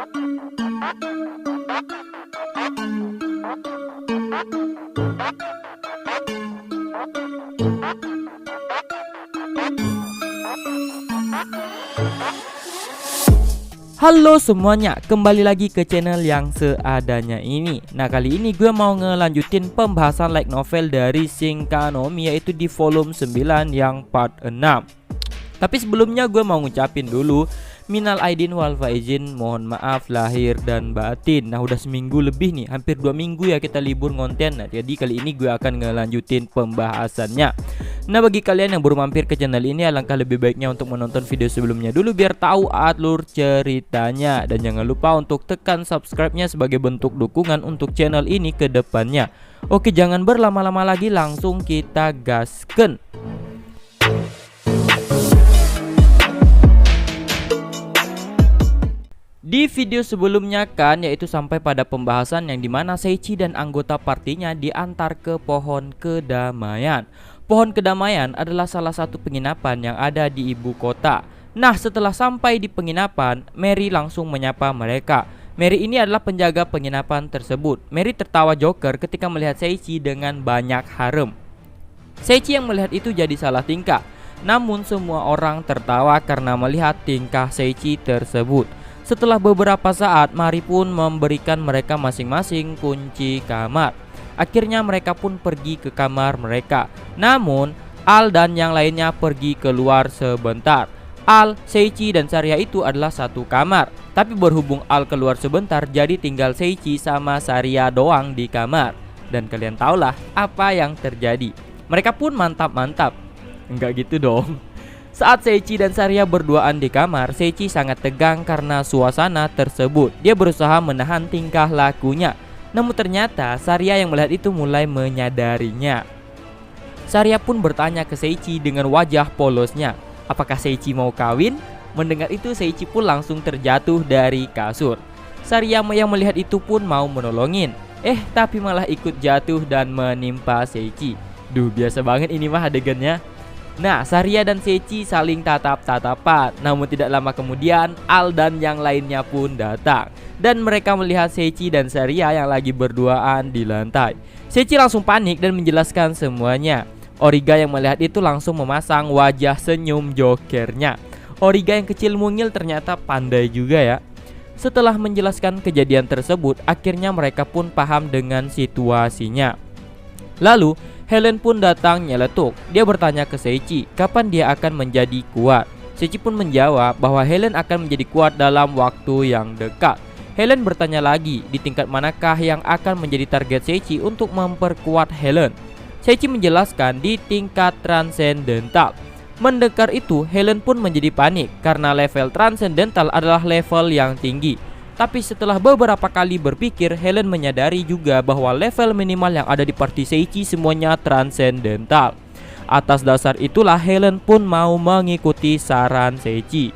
Halo semuanya, kembali lagi ke channel yang seadanya ini. Nah, kali ini gue mau ngelanjutin pembahasan light novel dari Shinkanomi, yaitu di volume 9 yang part 6. Tapi sebelumnya gue mau ngucapin dulu minal aidin wal faizin, mohon maaf lahir dan batin. Nah, udah seminggu lebih nih, hampir 2 minggu ya kita libur ngonten. Nah, jadi kali ini gue akan ngelanjutin pembahasannya. Nah, bagi kalian yang baru mampir ke channel ini, alangkah lebih baiknya untuk menonton video sebelumnya dulu biar tahu alur ceritanya. Dan jangan lupa untuk tekan subscribe-nya sebagai bentuk dukungan untuk channel ini ke depannya. Oke, jangan berlama-lama lagi, langsung kita gasken. Di video sebelumnya kan, yaitu sampai pada pembahasan yang dimana Seiichi dan anggota partinya diantar ke pohon kedamaian. Pohon kedamaian adalah salah satu penginapan yang ada di ibu kota. Nah, setelah sampai di penginapan, Mary langsung menyapa mereka. Mary ini adalah penjaga penginapan tersebut. Mary tertawa joker ketika melihat Seiichi dengan banyak harem. Seiichi yang melihat itu jadi salah tingkah. Namun semua orang tertawa karena melihat tingkah Seiichi tersebut. Setelah beberapa saat, Mary pun memberikan mereka masing-masing kunci kamar. Akhirnya mereka pun pergi ke kamar mereka. Namun Al dan yang lainnya pergi keluar sebentar. Al, Seiichi dan Saria itu adalah satu kamar. Tapi berhubung Al keluar sebentar, jadi tinggal Seiichi sama Saria doang di kamar. Dan kalian tahulah apa yang terjadi. Mereka pun mantap-mantap. Enggak gitu dong. Saat Seiichi dan Saria berduaan di kamar, Seiichi sangat tegang karena suasana tersebut. Dia berusaha menahan tingkah lakunya. Namun ternyata Saria yang melihat itu mulai menyadarinya. Saria pun bertanya ke Seiichi dengan wajah polosnya, apakah Seiichi mau kawin? Mendengar itu, Seiichi pun langsung terjatuh dari kasur. Saria yang melihat itu pun mau menolongin, tapi malah ikut jatuh dan menimpa Seiichi. Duh, biasa banget ini mah adegannya. Nah, Saria dan Seiichi saling tatap-tatapan. Namun tidak lama kemudian, Al dan yang lainnya pun datang. Dan mereka melihat Seiichi dan Saria yang lagi berduaan di lantai. Seiichi langsung panik dan menjelaskan semuanya. Origa yang melihat itu langsung memasang wajah senyum jokernya. Origa yang kecil mungil ternyata pandai juga ya. Setelah menjelaskan kejadian tersebut, akhirnya mereka pun paham dengan situasinya. Lalu Helen pun datang nyeletuk. Dia bertanya ke Seiichi kapan dia akan menjadi kuat. Seiichi pun menjawab bahwa Helen akan menjadi kuat dalam waktu yang dekat. Helen bertanya lagi, di tingkat manakah yang akan menjadi target Seiichi untuk memperkuat Helen. Seiichi menjelaskan di tingkat transendental. Mendengar itu, Helen pun menjadi panik karena level transendental adalah level yang tinggi. Tapi setelah beberapa kali berpikir, Helen menyadari juga bahwa level minimal yang ada di party Seiichi semuanya transendental. Atas dasar itulah Helen pun mau mengikuti saran Seiichi.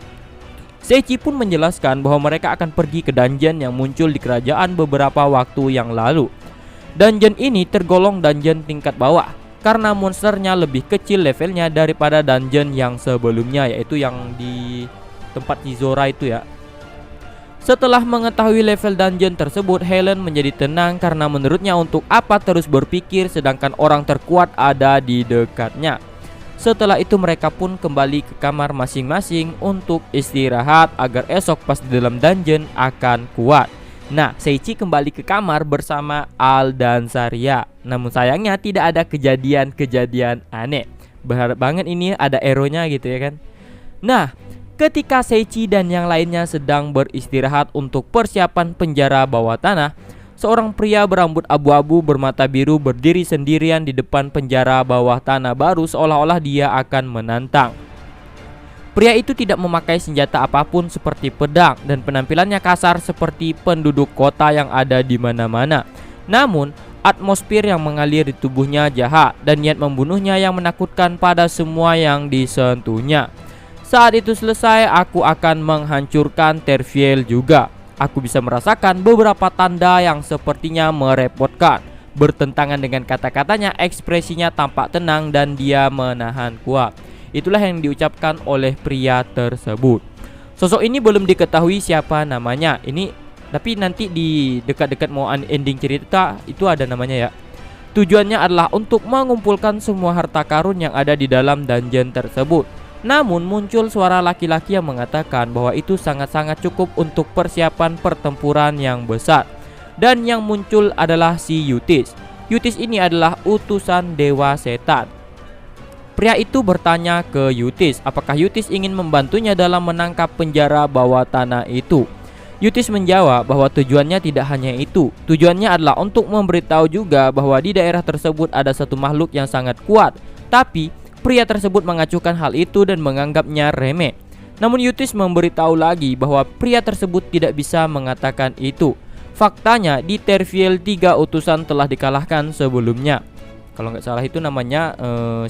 Seiichi pun menjelaskan bahwa mereka akan pergi ke dungeon yang muncul di kerajaan beberapa waktu yang lalu. Dungeon ini tergolong dungeon tingkat bawah karena monsternya lebih kecil levelnya daripada dungeon yang sebelumnya, yaitu yang di tempat Hizora itu ya. Setelah mengetahui level dungeon tersebut, Helen menjadi tenang karena menurutnya untuk apa terus berpikir sedangkan orang terkuat ada di dekatnya. Setelah itu mereka pun kembali ke kamar masing-masing untuk istirahat agar esok pas di dalam dungeon akan kuat. Nah, Seiichi kembali ke kamar bersama Al dan Saria. Namun sayangnya tidak ada kejadian-kejadian aneh. Berharap banget ini ada eronya gitu ya kan. Nah, ketika Seiichi dan yang lainnya sedang beristirahat untuk persiapan penjara bawah tanah, seorang pria berambut abu-abu bermata biru berdiri sendirian di depan penjara bawah tanah baru seolah-olah dia akan menantang. Pria itu tidak memakai senjata apapun seperti pedang dan penampilannya kasar seperti penduduk kota yang ada di mana-mana. Namun, atmosfer yang mengalir di tubuhnya jahat dan niat membunuhnya yang menakutkan pada semua yang disentuhnya. Saat itu selesai, aku akan menghancurkan Terfiel juga. Aku bisa merasakan beberapa tanda yang sepertinya merepotkan. Bertentangan dengan kata-katanya, ekspresinya tampak tenang dan dia menahan kuat. Itulah yang diucapkan oleh pria tersebut. Sosok ini belum diketahui siapa namanya. Ini tapi nanti di dekat-dekat mau ending cerita itu ada namanya ya. Tujuannya adalah untuk mengumpulkan semua harta karun yang ada di dalam dungeon tersebut. Namun muncul suara laki-laki yang mengatakan bahwa itu sangat-sangat cukup untuk persiapan pertempuran yang besar. Dan yang muncul adalah si Yutis. Yutis ini adalah utusan Dewa Setan. Pria itu bertanya ke Yutis apakah Yutis ingin membantunya dalam menangkap penjara bawah tanah itu. Yutis menjawab bahwa tujuannya tidak hanya itu. Tujuannya adalah untuk memberitahu juga bahwa di daerah tersebut ada satu makhluk yang sangat kuat. Tapi pria tersebut mengacuhkan hal itu dan menganggapnya remeh. Namun Yutis memberitahu lagi bahwa pria tersebut tidak bisa mengatakan itu. Faktanya di Terfiel 3 utusan telah dikalahkan sebelumnya. Kalau nggak salah itu namanya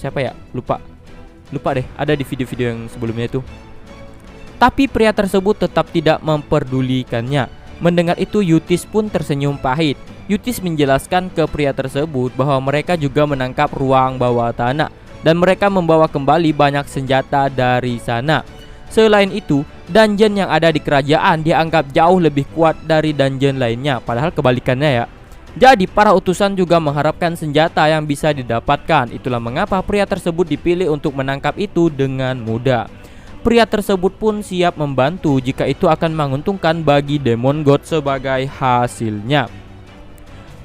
siapa ya? Lupa deh. Ada di video-video yang sebelumnya itu. Tapi pria tersebut tetap tidak memperdulikannya. Mendengar itu Yutis pun tersenyum pahit. Yutis menjelaskan ke pria tersebut bahwa mereka juga menangkap ruang bawah tanah dan mereka membawa kembali banyak senjata dari sana. Selain itu, dungeon yang ada di kerajaan dianggap jauh lebih kuat dari dungeon lainnya, padahal kebalikannya ya. Jadi para utusan juga mengharapkan senjata yang bisa didapatkan. Itulah mengapa pria tersebut dipilih untuk menangkap itu dengan mudah. Pria tersebut pun siap membantu jika itu akan menguntungkan bagi Demon God sebagai hasilnya.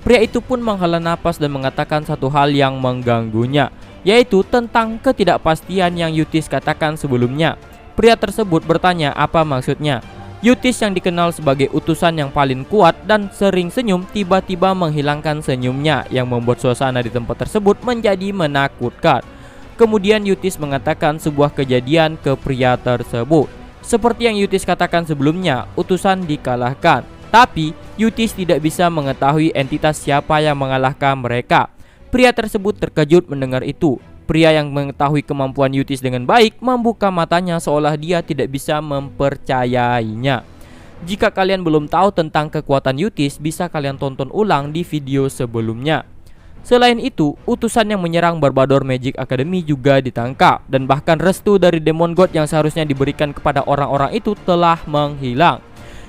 Pria itu pun menghela napas dan mengatakan satu hal yang mengganggunya, yaitu tentang ketidakpastian yang Yutis katakan sebelumnya. Pria tersebut bertanya apa maksudnya. Yutis yang dikenal sebagai utusan yang paling kuat dan sering senyum tiba-tiba menghilangkan senyumnya yang membuat suasana di tempat tersebut menjadi menakutkan. Kemudian Yutis mengatakan sebuah kejadian ke pria tersebut. Seperti yang Yutis katakan sebelumnya, utusan dikalahkan. Tapi Yutis tidak bisa mengetahui entitas siapa yang mengalahkan mereka. Pria tersebut terkejut mendengar itu. Pria yang mengetahui kemampuan Yutis dengan baik membuka matanya seolah dia tidak bisa mempercayainya. Jika kalian belum tahu tentang kekuatan Yutis, bisa kalian tonton ulang di video sebelumnya. Selain itu, utusan yang menyerang Barbador Magic Academy juga ditangkap. Dan bahkan restu dari Demon God yang seharusnya diberikan kepada orang-orang itu telah menghilang.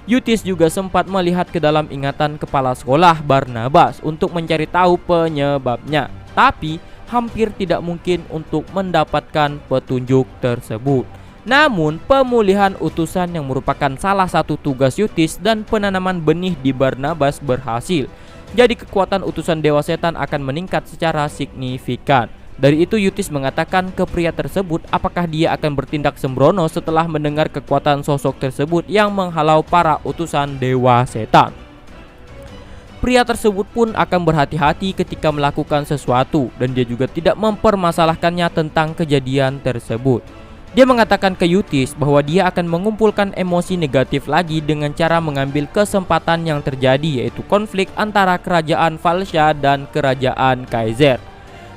Yutis juga sempat melihat ke dalam ingatan kepala sekolah Barnabas untuk mencari tahu penyebabnya. Tapi hampir tidak mungkin untuk mendapatkan petunjuk tersebut. Namun pemulihan utusan yang merupakan salah satu tugas Yutis dan penanaman benih di Barnabas berhasil. Jadi kekuatan utusan Dewa Setan akan meningkat secara signifikan. Dari itu Yutis mengatakan ke pria tersebut apakah dia akan bertindak sembrono setelah mendengar kekuatan sosok tersebut yang menghalau para utusan Dewa Setan. Pria tersebut pun akan berhati-hati ketika melakukan sesuatu dan dia juga tidak mempermasalahkannya tentang kejadian tersebut. Dia mengatakan ke Yutis bahwa dia akan mengumpulkan emosi negatif lagi dengan cara mengambil kesempatan yang terjadi, yaitu konflik antara kerajaan Falsha dan kerajaan Kaiser.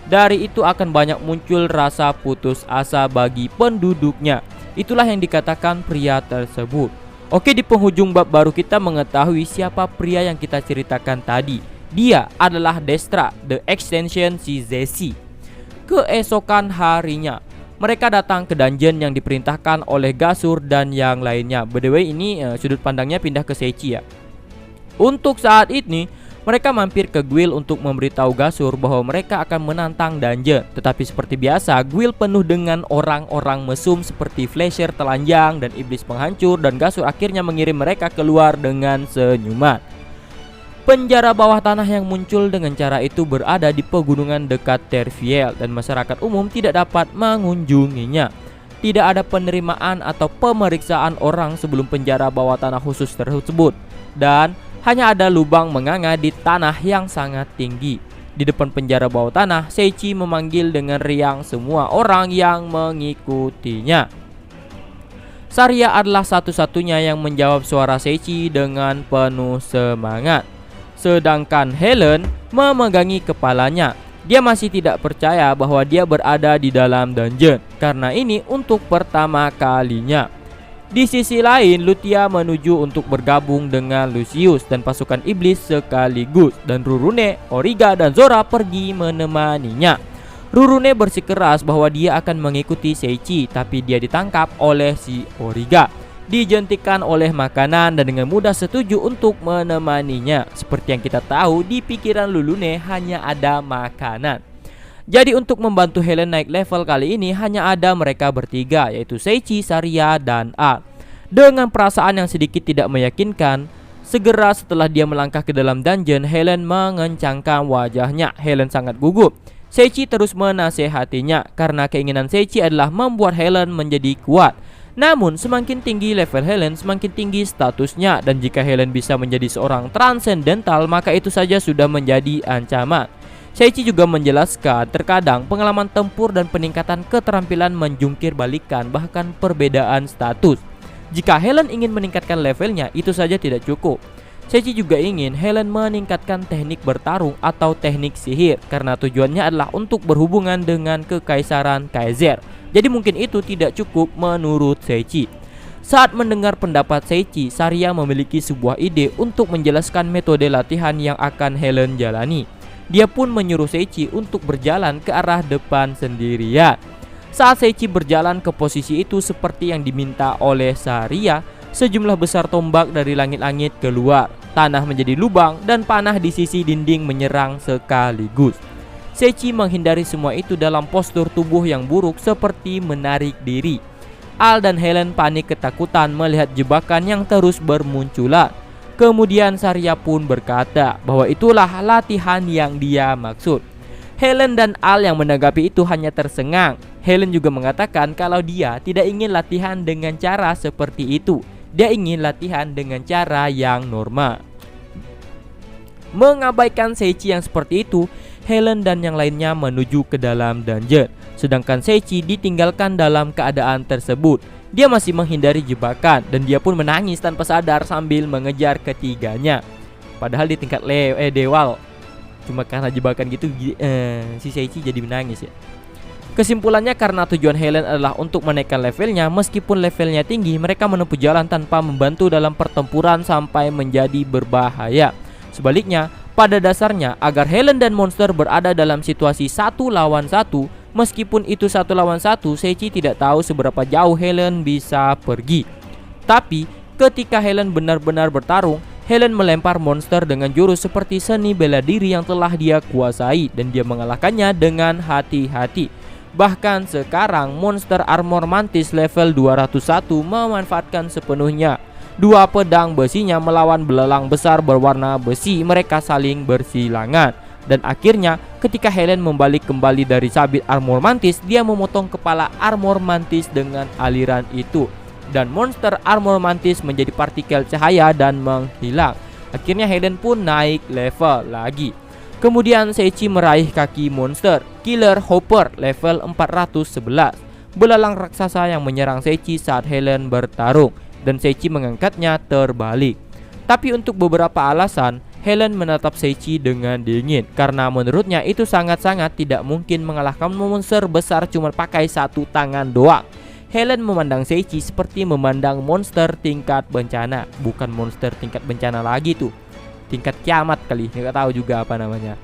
Dari itu akan banyak muncul rasa putus asa bagi penduduknya. Itulah yang dikatakan pria tersebut. Oke, di penghujung bab baru kita mengetahui siapa pria yang kita ceritakan tadi. Dia adalah Destra, The Extension si Zesi. Keesokan harinya, mereka datang ke dungeon yang diperintahkan oleh Gasur dan yang lainnya. By the way, ini sudut pandangnya pindah ke Seichi ya. Untuk saat ini, mereka mampir ke guild untuk memberitahu Gasur bahwa mereka akan menantang dungeon. Tetapi seperti biasa, guild penuh dengan orang-orang mesum seperti Flasher telanjang dan iblis penghancur, dan Gasur akhirnya mengirim mereka keluar dengan senyuman. Penjara bawah tanah yang muncul dengan cara itu berada di pegunungan dekat Terfiel dan masyarakat umum tidak dapat mengunjunginya. Tidak ada penerimaan atau pemeriksaan orang sebelum penjara bawah tanah khusus tersebut, dan hanya ada lubang menganga di tanah yang sangat tinggi. Di depan penjara bawah tanah, Seichi memanggil dengan riang semua orang yang mengikutinya. Saria adalah satu-satunya yang menjawab suara Seichi dengan penuh semangat. Sedangkan Helen memegangi kepalanya. Dia masih tidak percaya bahwa dia berada di dalam dungeon, karena ini untuk pertama kalinya. Di sisi lain, Lutia menuju untuk bergabung dengan Lucius dan pasukan iblis sekaligus, dan Rurune, Origa, dan Zora pergi menemaninya. Rurune bersikeras bahwa dia akan mengikuti Seichi, tapi dia ditangkap oleh si Origa. dijentikan oleh makanan dan dengan mudah setuju untuk menemaninya. Seperti yang kita tahu, di pikiran Lulune hanya ada makanan. Jadi untuk membantu Helen naik level kali ini hanya ada mereka bertiga, yaitu Seichi, Saria, dan Al. Dengan perasaan yang sedikit tidak meyakinkan, segera setelah dia melangkah ke dalam dungeon, Helen mengencangkan wajahnya. Helen sangat gugup. Seichi terus menasehatinya karena keinginan Seichi adalah membuat Helen menjadi kuat. Namun semakin tinggi level Helen, semakin tinggi statusnya, dan jika Helen bisa menjadi seorang transcendental, maka itu saja sudah menjadi ancaman. Seichi juga menjelaskan terkadang pengalaman tempur dan peningkatan keterampilan menjungkir balikan bahkan perbedaan status. Jika Helen ingin meningkatkan levelnya, itu saja tidak cukup. Seichi juga ingin Helen meningkatkan teknik bertarung atau teknik sihir karena tujuannya adalah untuk berhubungan dengan kekaisaran Kaiser. Jadi mungkin itu tidak cukup menurut Seichi. Saat mendengar pendapat Seichi, Saria memiliki sebuah ide untuk menjelaskan metode latihan yang akan Helen jalani. Dia pun menyuruh Seichi untuk berjalan ke arah depan sendirian. Saat Seichi berjalan ke posisi itu seperti yang diminta oleh Saria, sejumlah besar tombak dari langit-langit keluar. Tanah menjadi lubang dan panah di sisi dinding menyerang sekaligus. Seichi menghindari semua itu dalam postur tubuh yang buruk seperti menarik diri. Al dan Helen panik ketakutan melihat jebakan yang terus bermunculan. Kemudian Saria pun berkata bahwa itulah latihan yang dia maksud. Helen dan Al yang menanggapi itu hanya tersengang. Helen juga mengatakan kalau dia tidak ingin latihan dengan cara seperti itu. Dia ingin latihan dengan cara yang normal. Mengabaikan Seichi yang seperti itu, Helen dan yang lainnya menuju ke dalam dungeon. Sedangkan Seichi ditinggalkan dalam keadaan tersebut. Dia masih menghindari jebakan dan dia pun menangis tanpa sadar sambil mengejar ketiganya. Padahal di tingkat dewal, cuma karena jebakan gitu si Seichi jadi menangis ya. Kesimpulannya, karena tujuan Helen adalah untuk menaikkan levelnya, meskipun levelnya tinggi, mereka menempuh jalan tanpa membantu dalam pertempuran sampai menjadi berbahaya. Sebaliknya, pada dasarnya agar Helen dan monster berada dalam situasi 1 lawan 1, meskipun itu 1 lawan 1, Seichi tidak tahu seberapa jauh Helen bisa pergi. Tapi ketika Helen benar-benar bertarung, Helen melempar monster dengan jurus seperti seni bela diri yang telah dia kuasai dan dia mengalahkannya dengan hati-hati. Bahkan sekarang monster armor mantis level 201 memanfaatkan sepenuhnya 2 pedang besinya melawan belalang besar berwarna besi. Mereka saling bersilangan. Dan akhirnya ketika Helen membalik kembali dari sabit armor mantis, dia memotong kepala armor mantis dengan aliran itu. Dan monster armor mantis menjadi partikel cahaya dan menghilang. Akhirnya Helen pun naik level lagi. Kemudian Seichi meraih kaki monster Killer Hopper level 411, belalang raksasa yang menyerang Seichi saat Helen bertarung. Dan Seichi mengangkatnya terbalik. Tapi untuk beberapa alasan, Helen menatap Seichi dengan dingin karena menurutnya itu sangat-sangat tidak mungkin mengalahkan monster besar cuma pakai 1 tangan doang. Helen memandang Seichi seperti memandang monster tingkat bencana. Bukan monster tingkat bencana lagi tuh, tingkat kiamat kali, nggak tahu juga apa namanya.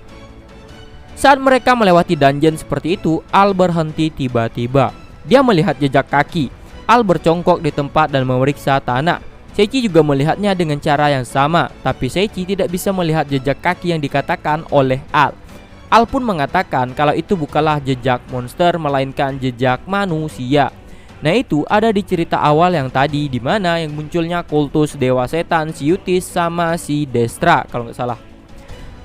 Saat mereka melewati dungeon seperti itu, Al berhenti tiba-tiba. Dia melihat jejak kaki. Al bercongkok di tempat dan memeriksa tanah. Seichi juga melihatnya dengan cara yang sama, tapi Seichi tidak bisa melihat jejak kaki yang dikatakan oleh Al. Al pun mengatakan kalau itu bukanlah jejak monster melainkan jejak manusia. Nah, itu ada di cerita awal yang tadi, di mana yang munculnya kultus dewa setan si Yutis sama si Destra kalau nggak salah.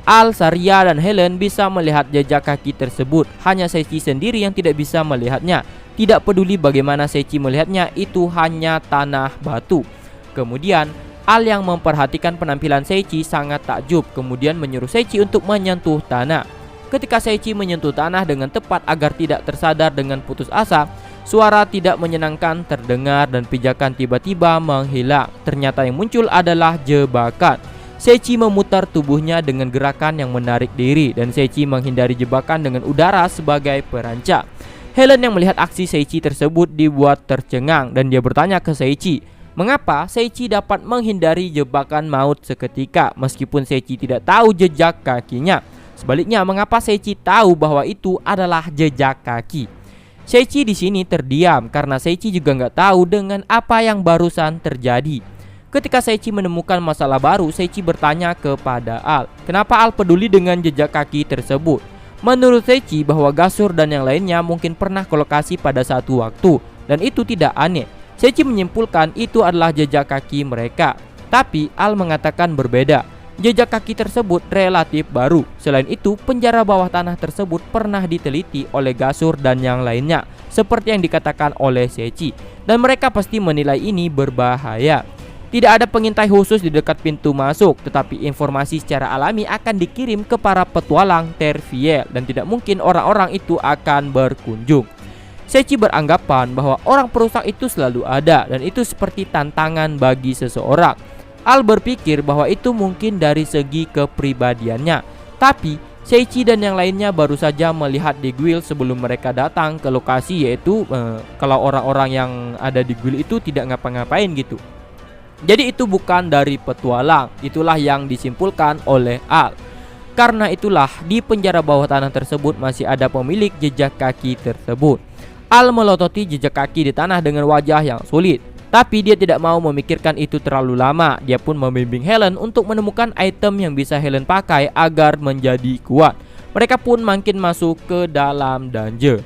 Al, Saria, dan Helen bisa melihat jejak kaki tersebut. Hanya Seichi sendiri yang tidak bisa melihatnya. Tidak peduli bagaimana Seichi melihatnya, itu hanya tanah batu. Kemudian Al yang memperhatikan penampilan Seichi sangat takjub, kemudian menyuruh Seichi untuk menyentuh tanah. Ketika Seichi menyentuh tanah dengan tepat agar tidak tersadar dengan putus asa, suara tidak menyenangkan terdengar dan pijakan tiba-tiba menghilang. Ternyata yang muncul adalah jebakan. Seichi memutar tubuhnya dengan gerakan yang menarik diri dan Seichi menghindari jebakan dengan udara sebagai perancang. Helen yang melihat aksi Seichi tersebut dibuat tercengang dan dia bertanya ke Seichi, mengapa Seichi dapat menghindari jebakan maut seketika meskipun Seichi tidak tahu jejak kakinya. Sebaliknya, mengapa Seichi tahu bahwa itu adalah jejak kaki? Seichi di sini terdiam karena Seichi juga nggak tahu dengan apa yang barusan terjadi. Ketika Seichi menemukan masalah baru, Seichi bertanya kepada Al, kenapa Al peduli dengan jejak kaki tersebut. Menurut Seichi bahwa Gasur dan yang lainnya mungkin pernah ke lokasi pada satu waktu, dan itu tidak aneh. Seichi menyimpulkan itu adalah jejak kaki mereka. Tapi Al mengatakan berbeda. Jejak kaki tersebut relatif baru. Selain itu, penjara bawah tanah tersebut pernah diteliti oleh Gasur dan yang lainnya, seperti yang dikatakan oleh Seichi, dan mereka pasti menilai ini berbahaya. Tidak ada pengintai khusus di dekat pintu masuk, tetapi informasi secara alami akan dikirim ke para petualang Terviel, dan tidak mungkin orang-orang itu akan berkunjung. Seichi beranggapan bahwa orang perusak itu selalu ada, dan itu seperti tantangan bagi seseorang. Al berpikir bahwa itu mungkin dari segi kepribadiannya. Tapi Seichi dan yang lainnya baru saja melihat di Guild sebelum mereka datang ke lokasi, yaitu kalau orang-orang yang ada di Guild itu tidak ngapa-ngapain gitu. Jadi itu bukan dari petualang. Itulah yang disimpulkan oleh Al. Karena itulah di penjara bawah tanah tersebut masih ada pemilik jejak kaki tersebut. Al melototi jejak kaki di tanah dengan wajah yang sulit. Tapi dia tidak mau memikirkan itu terlalu lama. Dia pun membimbing Helen untuk menemukan item yang bisa Helen pakai agar menjadi kuat. Mereka pun makin masuk ke dalam dungeon.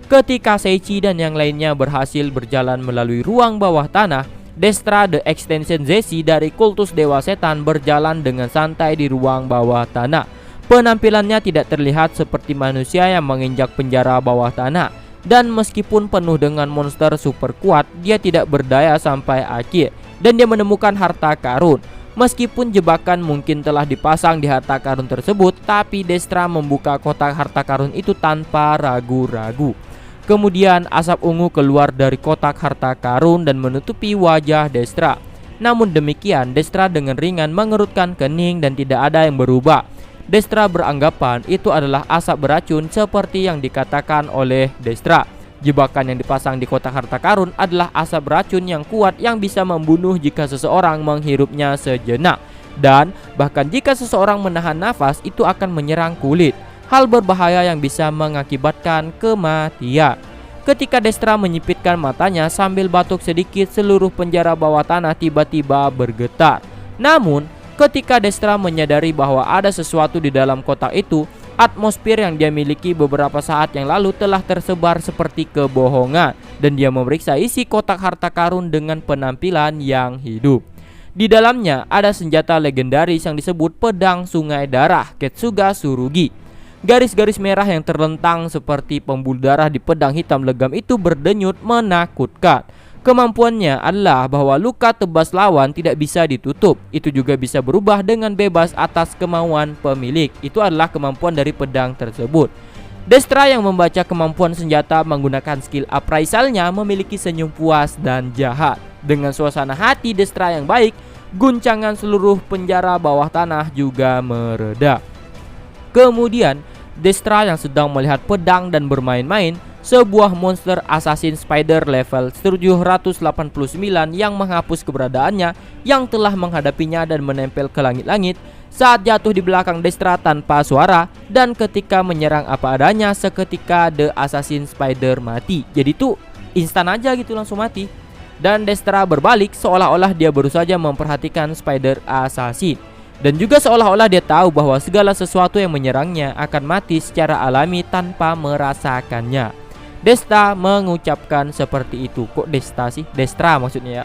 Ketika Seichi dan yang lainnya berhasil berjalan melalui ruang bawah tanah, Destra the Extension Zesi dari kultus Dewa Setan berjalan dengan santai di ruang bawah tanah. Penampilannya tidak terlihat seperti manusia yang menginjak penjara bawah tanah. Dan meskipun penuh dengan monster super kuat, dia tidak berdaya sampai akhir. Dan dia menemukan harta karun. Meskipun jebakan mungkin telah dipasang di harta karun tersebut, tapi Destra membuka kotak harta karun itu tanpa ragu-ragu. Kemudian asap ungu keluar dari kotak harta karun dan menutupi wajah Destra. Namun demikian, Destra dengan ringan mengerutkan kening dan tidak ada yang berubah. Destra beranggapan itu adalah asap beracun seperti yang dikatakan oleh Destra. Jebakan yang dipasang di kotak harta karun adalah asap beracun yang kuat yang bisa membunuh jika seseorang menghirupnya sejenak. Dan bahkan jika seseorang menahan nafas, itu akan menyerang kulit. Hal berbahaya yang bisa mengakibatkan kematian. Ketika Destra menyipitkan matanya sambil batuk sedikit, seluruh penjara bawah tanah tiba-tiba bergetar. Namun ketika Destra menyadari bahwa ada sesuatu di dalam kotak itu, atmosfer yang dia miliki beberapa saat yang lalu telah tersebar seperti kebohongan, dan dia memeriksa isi kotak harta karun dengan penampilan yang hidup. Di dalamnya ada senjata legendaris yang disebut pedang sungai darah Ketsuga Tsurugi. Garis-garis merah yang terlentang seperti pembuluh darah di pedang hitam legam itu berdenyut menakutkan. Kemampuannya adalah bahwa luka tebas lawan tidak bisa ditutup. Itu juga bisa berubah dengan bebas atas kemauan pemilik. Itu adalah kemampuan dari pedang tersebut. Destra yang membaca kemampuan senjata menggunakan skill appraisalnya memiliki senyum puas dan jahat. Dengan suasana hati Destra yang baik, guncangan seluruh penjara bawah tanah juga mereda. Kemudian Destra yang sedang melihat pedang dan bermain-main, sebuah monster assassin spider level 789 yang menghapus keberadaannya yang telah menghadapinya dan menempel ke langit-langit saat jatuh di belakang Destra tanpa suara, dan ketika menyerang apa adanya seketika the assassin spider mati. Jadi tuh instan aja gitu, langsung mati. Dan Destra berbalik seolah-olah dia baru saja memperhatikan spider assassin. Dan juga seolah-olah dia tahu bahwa segala sesuatu yang menyerangnya akan mati secara alami tanpa merasakannya. Destra mengucapkan seperti itu. Kok Destra sih? Destra maksudnya ya.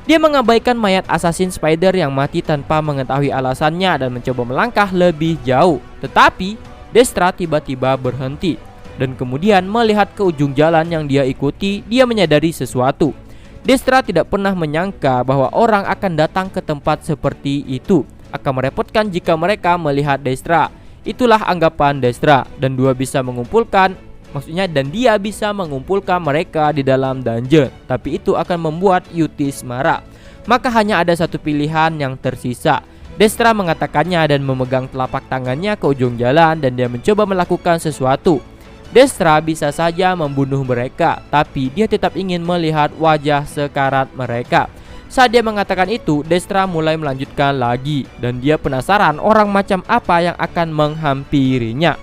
Dia mengabaikan mayat assassin spider yang mati tanpa mengetahui alasannya dan mencoba melangkah lebih jauh. Tetapi Destra tiba-tiba berhenti. Dan kemudian melihat ke ujung jalan yang dia ikuti, dia menyadari sesuatu. Destra tidak pernah menyangka bahwa orang akan datang ke tempat seperti itu. Akan merepotkan jika mereka melihat Destra. Itulah anggapan Destra. Dan dia bisa mengumpulkan mereka di dalam dungeon. Tapi itu akan membuat Yutis marah. Maka hanya ada satu pilihan yang tersisa. Destra mengatakannya dan memegang telapak tangannya ke ujung jalan, dan dia mencoba melakukan sesuatu. Destra bisa saja membunuh mereka, tapi dia tetap ingin melihat wajah sekarat mereka. Saat dia mengatakan itu, Destra mulai melanjutkan lagi, dan dia penasaran orang macam apa yang akan menghampirinya.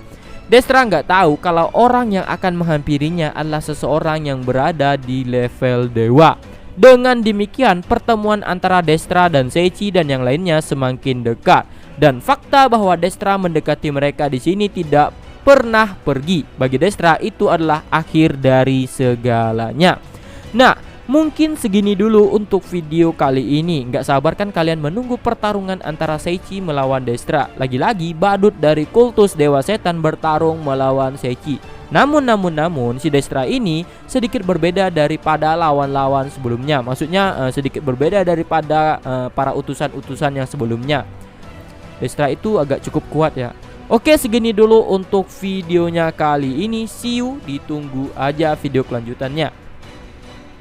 Destra nggak tahu kalau orang yang akan menghampirinya adalah seseorang yang berada di level dewa. Dengan demikian, pertemuan antara Destra dan Seichi dan yang lainnya semakin dekat. Dan fakta bahwa Destra mendekati mereka di sini tidak pernah pergi. Bagi Destra itu adalah akhir dari segalanya. Nah, mungkin segini dulu untuk video kali ini. Nggak sabar kan kalian menunggu pertarungan antara Seichi melawan Destra. Lagi-lagi badut dari kultus Dewa Setan bertarung melawan Seichi. Namun si Destra ini sedikit berbeda daripada lawan-lawan sebelumnya. Maksudnya sedikit berbeda daripada para utusan-utusan yang sebelumnya. Destra itu agak cukup kuat ya. Oke, segini dulu untuk videonya kali ini. See you, ditunggu aja video kelanjutannya.